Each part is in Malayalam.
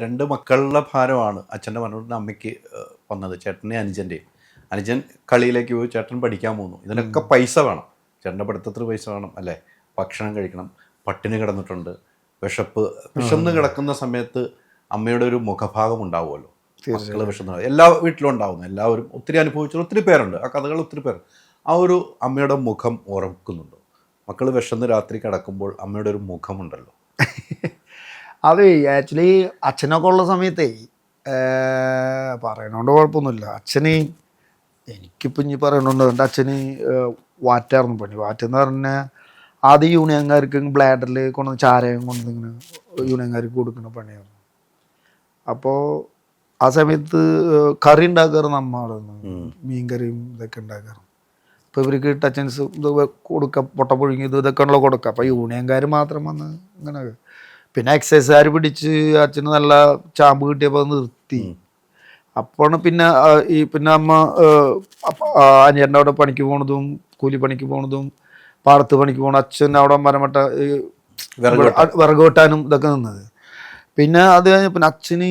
2 മക്കളുടെ ഭാരമാണ് അച്ഛൻ്റെ മരണത്തിന് അമ്മയ്ക്ക് വന്നത്. ചേട്ടൻ്റെയും അനുജൻ്റെയും. അനുജൻ കളിയിലേക്ക് പോയി, ചേട്ടൻ പഠിക്കാൻ പോകുന്നു. ഇതിനൊക്കെ പൈസ വേണം. ചേട്ടൻ്റെ പഠിത്തത്തിന് പൈസ വേണം അല്ലേ? ഭക്ഷണം കഴിക്കണം, പട്ടിണി കിടന്നിട്ടുണ്ട്, വിശന്ന് കിടക്കുന്ന സമയത്ത് അമ്മയുടെ ഒരു മുഖഭാഗം ഉണ്ടാവുമല്ലോ. മക്കൾ വിശന്ന് എല്ലാ വീട്ടിലും ഉണ്ടാവുന്നു. എല്ലാവരും ഒത്തിരി അനുഭവിച്ചുള്ള ഒത്തിരി പേരുണ്ട്. ആ കഥകൾ ഒത്തിരി പേർ. ആ ഒരു അമ്മയുടെ മുഖം ഓർക്കുന്നുണ്ട്. മക്കൾ വിശന്ന് രാത്രി കിടക്കുമ്പോൾ അമ്മയുടെ ഒരു മുഖമുണ്ടല്ലോ. അത് ആക്ച്വലി അച്ഛനൊക്കെ ഉള്ള സമയത്തേ പറയണോണ്ട് കുഴപ്പമൊന്നുമില്ല. അച്ഛന് എനിക്കിപ്പോൾ ഇനി പറയണുണ്ട്, എൻ്റെ അച്ഛന് വാറ്റായിരുന്നു പണി. വാറ്റെന്ന് പറഞ്ഞാൽ ആദ്യം യൂണിയൻകാർക്ക് ബ്ലാഡറിൽ കൊണ്ടുവന്ന് ചാരകം കൊണ്ടുവന്നിങ്ങനെ യൂണിയൻകാർക്ക് കൊടുക്കുന്ന പണിയായിരുന്നു. അപ്പോൾ ആ സമയത്ത് കറി ഉണ്ടാക്കാറ് നമ്മായിരുന്നു, മീൻ കറിയും ഇതൊക്കെ ഉണ്ടാക്കാറ്. അപ്പോൾ ഇവർക്ക് ടച്ചൻസ് ഇത് കൊടുക്കുക, പൊട്ട പുഴുങ്ങിയത് ഇതൊക്കെ ഉള്ള കൊടുക്കുക. അപ്പോൾ യൂണിയൻകാർ മാത്രം വന്ന് ഇങ്ങനെ. പിന്നെ എക്സൈസുകാർ പിടിച്ച് അച്ഛന് നല്ല ചാമ്പ് കിട്ടിയപ്പോൾ നിർത്തി. അപ്പോഴാണ് പിന്നെ അമ്മ അനിയൻ്റെ അവിടെ പണിക്ക് പോണതും കൂലിപ്പണിക്ക് പോണതും പാടത്ത് പണിക്ക് പോകണം. അച്ഛൻ അവിടെ മരമട്ട വിറക് വെട്ടാനും ഇതൊക്കെ നിന്നത്. പിന്നെ അത് കഴിഞ്ഞ പിന്നെ അച്ഛന്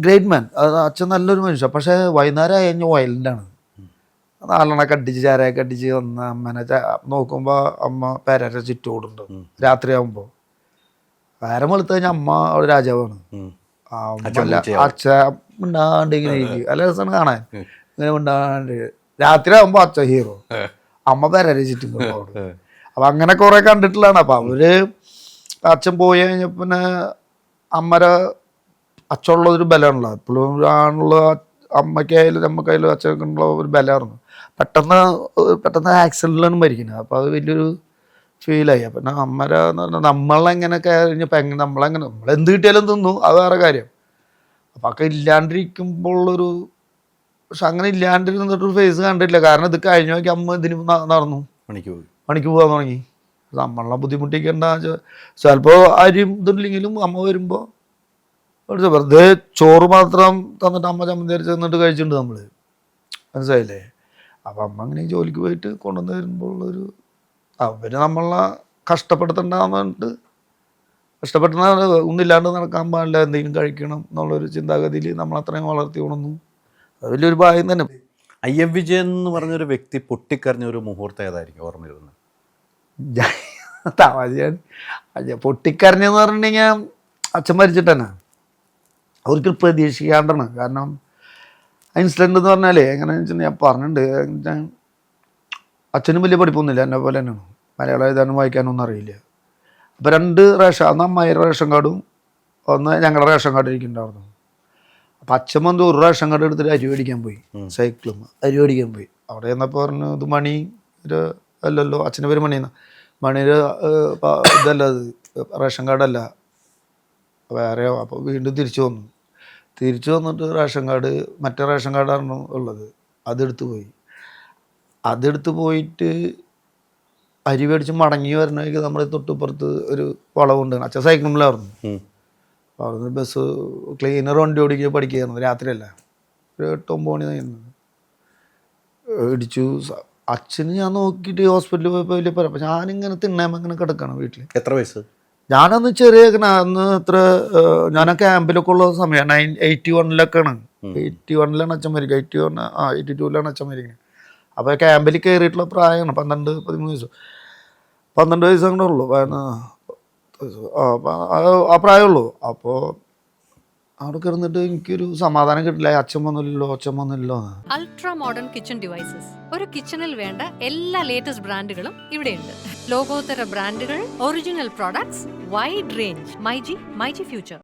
ഗ്രേറ്റ് മാൻ, അച്ഛൻ നല്ലൊരു മനുഷ്യൻ. പക്ഷേ വൈകുന്നേരം കഴിഞ്ഞ വയലൻ്റാണ്. നാലെണ്ണൊക്കെ അടിച്ച് ചാരയൊക്കെ അടിച്ച് വന്ന അമ്മനെ നോക്കുമ്പോൾ അമ്മ പേരര ചുറ്റോടുണ്ട്. രാത്രിയാകുമ്പോൾ നേരം വെളുത്ത് കഴിഞ്ഞാൽ അമ്മ അവിടെ രാജാവാണ്. അച്ഛൻ മിണ്ടാണ്ട് ഇങ്ങനെ ഇരിക്കും. നല്ല രസമാണ് കാണാൻ. ഇങ്ങനെ മിണ്ടാണ്ട്. രാത്രി ആകുമ്പോൾ അച്ഛൻ ഹീറോ, അമ്മ പേരര ചുറ്റും അവിടെ. അപ്പം അങ്ങനെ കുറേ കണ്ടിട്ടുള്ളതാണ്. അപ്പം അവര് അച്ഛൻ പോയി കഴിഞ്ഞ പിന്നെ അച്ഛനുള്ളൊരു ബലമാണല്ലോ. എപ്പോഴും ആണുള്ള അമ്മയ്ക്കായാലും നമ്മക്കായാലും അച്ഛനുള്ള ഒരു ബലമായിരുന്നു. പെട്ടെന്ന് ആക്സിഡൻറ്റിലാണ് മരിക്കുന്നത്. അപ്പോൾ അത് വലിയൊരു ഫീലായി. അപ്പം എന്ന് പറഞ്ഞാൽ നമ്മളെങ്ങനെ കഴിഞ്ഞപ്പോൾ നമ്മളെന്ത് കിട്ടിയാലും തിന്നു, അത് വേറെ കാര്യം. അപ്പം ഒക്കെ ഇല്ലാണ്ടിരിക്കുമ്പോഴൊരു പക്ഷെ അങ്ങനെ ഇല്ലാണ്ടിരുന്നിട്ടൊരു ഫേസ് കണ്ടിട്ടില്ല. കാരണം ഇത് കഴിഞ്ഞ നോക്കി അമ്മ ഇതിന് നടന്നു പണിക്ക് പോകാൻ തുടങ്ങി. നമ്മളെ ബുദ്ധിമുട്ടിക്കേണ്ട ചിലപ്പോൾ അരിയും ഇതുണ്ടെങ്കിലും അമ്മ വരുമ്പോൾ വെറുതെ ചോറ് മാത്രം തന്നിട്ട് അമ്മ ചമ്മന്തി അരച്ച് തന്നിട്ട് കഴിച്ചിട്ടുണ്ട് നമ്മൾ. മനസ്സിലായില്ലേ? അപ്പം അമ്മ അങ്ങനെ ജോലിക്ക് പോയിട്ട് കൊണ്ടുവന്ന് വരുമ്പോൾ അവർ നമ്മളെ കഷ്ടപ്പെടുത്തണ്ടെന്ന് പറഞ്ഞിട്ട് ഒന്നില്ലാണ്ട് നടക്കാൻ പാടില്ല, എന്തെങ്കിലും കഴിക്കണം എന്നുള്ളൊരു ചിന്താഗതിയിൽ നമ്മളത്രയും വളർത്തി കൊണ്ടു. അത് വലിയൊരു ഭാഗ്യം തന്നെ. IM വിജയൻ എന്ന് പറഞ്ഞൊരു വ്യക്തി പൊട്ടിക്കറിഞ്ഞ ഒരു മുഹൂർത്തം ഏതായിരിക്കും ഓർമ്മ വരുന്നത്? പൊട്ടിക്കറിഞ്ഞെന്ന് പറഞ്ഞു കഴിഞ്ഞാൽ അച്ഛൻ മരിച്ചിട്ട് തന്നെ ഒരിക്കലും പ്രതീക്ഷിക്കാണ്ടാണ്. കാരണം ഇൻസിഡൻ്റ് എന്ന് പറഞ്ഞാൽ എങ്ങനെയാണെന്ന് വെച്ചാൽ ഞാൻ പറഞ്ഞിട്ടുണ്ട്, അച്ഛനും വലിയ പഠിപ്പൊന്നുമില്ല, എന്നെ പോലെ തന്നെയാണ്. മലയാളം എഴുതാനും വായിക്കാനും ഒന്നും അറിയില്ല. അപ്പോൾ 2 റേഷൻ, അന്ന് അമ്മയുടെ റേഷൻ കാർഡും ഒന്ന് ഞങ്ങളുടെ റേഷൻ കാർഡ് ഇരിക്കുന്നുണ്ടായിരുന്നു. അപ്പം അച്ഛൻ വന്ന് ഒരു റേഷൻ കാർഡ് എടുത്തിട്ട് അരി മേടിക്കാൻ പോയി, സൈക്കിളും അരി മേടിക്കാൻ പോയി. അവിടെ ചെന്നപ്പോൾ പറഞ്ഞു, ഇത് മണി അല്ലല്ലോ, അച്ഛൻ്റെ പേര് മണിയുടെ ഇതല്ല, അത് റേഷൻ കാർഡല്ല, വേറെയോ. അപ്പോൾ വീണ്ടും തിരിച്ചു വന്നിട്ട് റേഷൻ കാർഡ്, മറ്റേ റേഷൻ കാർഡാണ് ഉള്ളത്, അതെടുത്ത് പോയിട്ട് അരി മേടിച്ച് മടങ്ങി വരണമെങ്കിൽ നമ്മുടെ തൊട്ടിപ്പുറത്ത് ഒരു വളവുണ്ട്. അച്ഛൻ സൈക്കിളിലായിരുന്നു. അപ്പോൾ അവിടുന്ന് ബസ് ക്ലീനർ വണ്ടി ഓടിക്കുക പഠിക്കുകയായിരുന്നു. രാത്രിയല്ല, ഒരു 8-9 മണി കഴിഞ്ഞു ഇടിച്ചു. അച്ഛന് ഞാൻ നോക്കിയിട്ട് ഹോസ്പിറ്റലിൽ പോയപ്പോൾ വലിയ പറയാം. അപ്പോൾ ഞാനിങ്ങനെ തിണ്ണാകുമ്പോൾ അങ്ങനെ കിടക്കണം വീട്ടിൽ. എത്ര വയസ്സ്? ഞാനന്ന് അന്ന് ഇത്ര ഞാൻ ആ ക്യാമ്പിലൊക്കെ ഉള്ള സമയമാണ്. 81-ലൊക്കെയാണ്. 81-ലാണ് അച്ഛൻ മരിക്കുക. 82-ലാണ് അച്ഛൻ മരിക്കുന്നത്. അപ്പോൾ ക്യാമ്പിൽ കയറിയിട്ടുള്ള പ്രായമാണ് 12-13 വയസ്സ്. 12 വയസ്സ് അങ്ങനെ ഉള്ളൂ. ആ പ്രായമുള്ളൂ. അപ്പോൾ അവിടെ കിടന്നിട്ട് എനിക്കൊരു സമാധാനം കിട്ടില്ല. അച്ഛൻ വന്നില്ലല്ലോ. Ultra modern kitchen devices. ഒരു കിച്ചണിൽ വേണ്ട എല്ലാ ലേറ്റസ്റ്റ് ബ്രാൻഡുകളും ഇവിടെയുണ്ട്. ലോകോത്തര ബ്രാൻഡുകൾ, original products, wide range. MyG future.